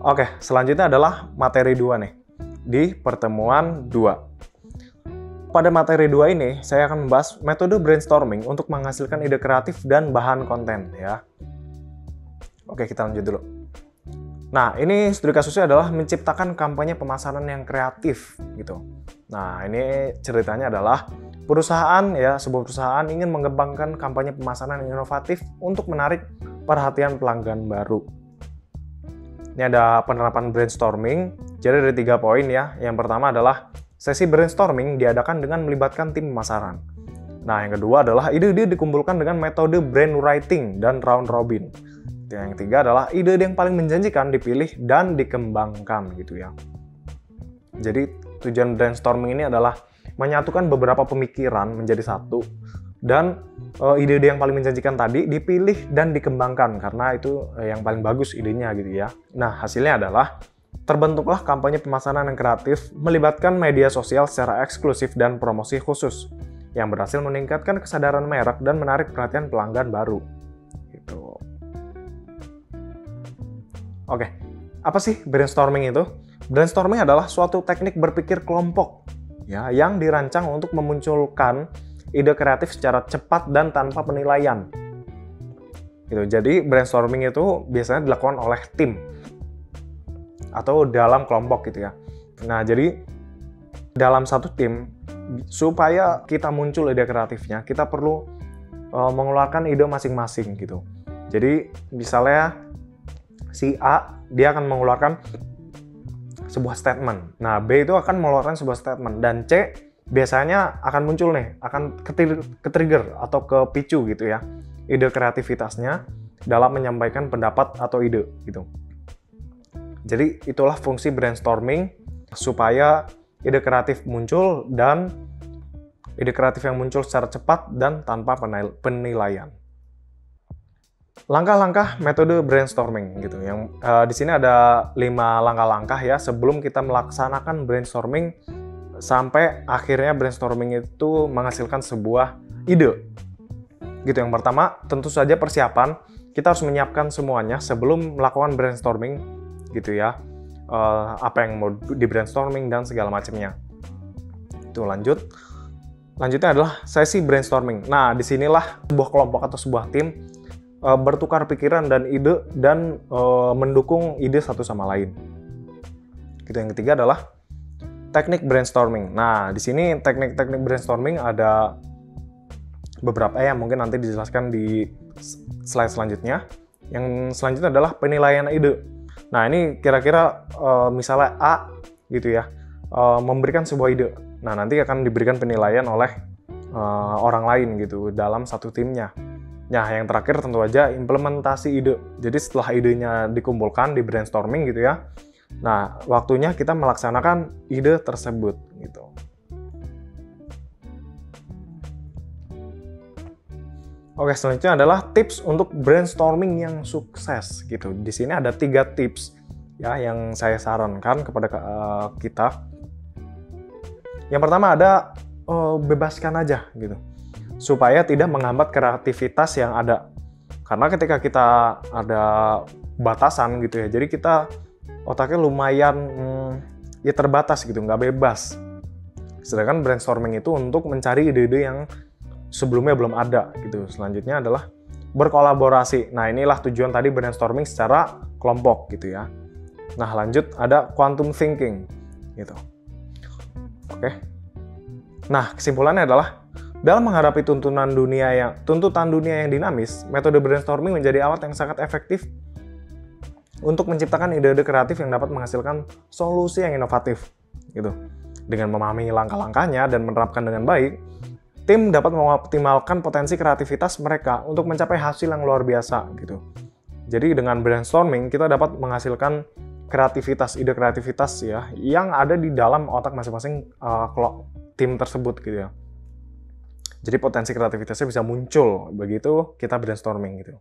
Oke, selanjutnya adalah materi 2 nih, di pertemuan 2. Pada materi 2 ini, saya akan membahas metode brainstorming untuk menghasilkan ide kreatif dan bahan konten ya. Oke, kita lanjut dulu. Nah, ini studi kasusnya adalah menciptakan kampanye pemasaran yang kreatif gitu. Nah, ini ceritanya adalah sebuah perusahaan ingin mengembangkan kampanye pemasaran yang inovatif untuk menarik perhatian pelanggan baru. Ini ada penerapan brainstorming, jadi ada 3 poin ya. Yang pertama adalah sesi brainstorming diadakan dengan melibatkan tim pemasaran. Nah, yang kedua adalah ide-ide dikumpulkan dengan metode brainwriting dan round robin. Yang ketiga adalah ide yang paling menjanjikan dipilih dan dikembangkan gitu ya. Jadi tujuan brainstorming ini adalah menyatukan beberapa pemikiran menjadi satu dan ide-ide yang paling menjanjikan tadi dipilih dan dikembangkan karena itu yang paling bagus idenya gitu ya. Nah, hasilnya adalah terbentuklah kampanye pemasaran yang kreatif melibatkan media sosial secara eksklusif dan promosi khusus yang berhasil meningkatkan kesadaran merek dan menarik perhatian pelanggan baru. Gitu. Oke, apa sih brainstorming itu? Brainstorming adalah suatu teknik berpikir kelompok ya, yang dirancang untuk memunculkan ide kreatif secara cepat dan tanpa penilaian. Gitu. Jadi brainstorming itu biasanya dilakukan oleh tim atau dalam kelompok gitu ya. Nah, jadi dalam satu tim, supaya kita muncul ide kreatifnya, kita perlu mengeluarkan ide masing-masing gitu. Jadi misalnya si A, dia akan mengeluarkan sebuah statement. Nah, B itu akan mengeluarkan sebuah statement. Dan C biasanya akan muncul nih, akan ke-trigger atau kepicu gitu ya, ide kreativitasnya dalam menyampaikan pendapat atau ide gitu. Jadi itulah fungsi brainstorming, supaya ide kreatif muncul dan ide kreatif yang muncul secara cepat dan tanpa penilaian. Langkah-langkah metode brainstorming gitu. Yang di sini ada 5 langkah-langkah ya sebelum kita melaksanakan brainstorming sampai akhirnya brainstorming itu menghasilkan sebuah ide. Gitu. Yang pertama, tentu saja persiapan. Kita harus menyiapkan semuanya sebelum melakukan brainstorming gitu ya. Apa yang mau di brainstorming dan segala macamnya. Itu Lanjutnya adalah sesi brainstorming. Nah, disinilah sebuah kelompok atau sebuah tim bertukar pikiran dan ide dan mendukung ide satu sama lain. Gitu. Yang ketiga adalah teknik brainstorming. Nah, di sini teknik-teknik brainstorming ada beberapa yang mungkin nanti dijelaskan di slide selanjutnya. Yang selanjutnya adalah penilaian ide. Nah, ini kira-kira misalnya A gitu ya, memberikan sebuah ide. Nah, nanti akan diberikan penilaian oleh orang lain gitu dalam satu timnya. Nah, yang terakhir tentu aja implementasi ide. Jadi setelah idenya dikumpulkan di brainstorming gitu ya, nah waktunya kita melaksanakan ide tersebut gitu. Oke, selanjutnya adalah tips untuk brainstorming yang sukses gitu. Di sini ada 3 tips ya yang saya sarankan kepada kita. Yang pertama ada bebaskan aja gitu, supaya tidak menghambat kreativitas yang ada. Karena ketika kita ada batasan gitu ya, jadi kita otaknya lumayan ya terbatas gitu, nggak bebas. Sedangkan brainstorming itu untuk mencari ide-ide yang sebelumnya belum ada gitu. Selanjutnya adalah berkolaborasi. Nah, inilah tujuan tadi brainstorming secara kelompok gitu ya. Nah, lanjut ada quantum thinking gitu. Oke. Nah, kesimpulannya adalah dalam menghadapi tuntutan dunia yang dinamis, metode brainstorming menjadi alat yang sangat efektif untuk menciptakan ide-ide kreatif yang dapat menghasilkan solusi yang inovatif gitu. Dengan memahami langkah-langkahnya dan menerapkan dengan baik, tim dapat mengoptimalkan potensi kreativitas mereka untuk mencapai hasil yang luar biasa gitu. Jadi dengan brainstorming kita dapat menghasilkan ide kreativitas ya yang ada di dalam otak masing-masing tim tersebut gitu ya. Jadi potensi kreativitasnya bisa muncul begitu kita brainstorming gitu.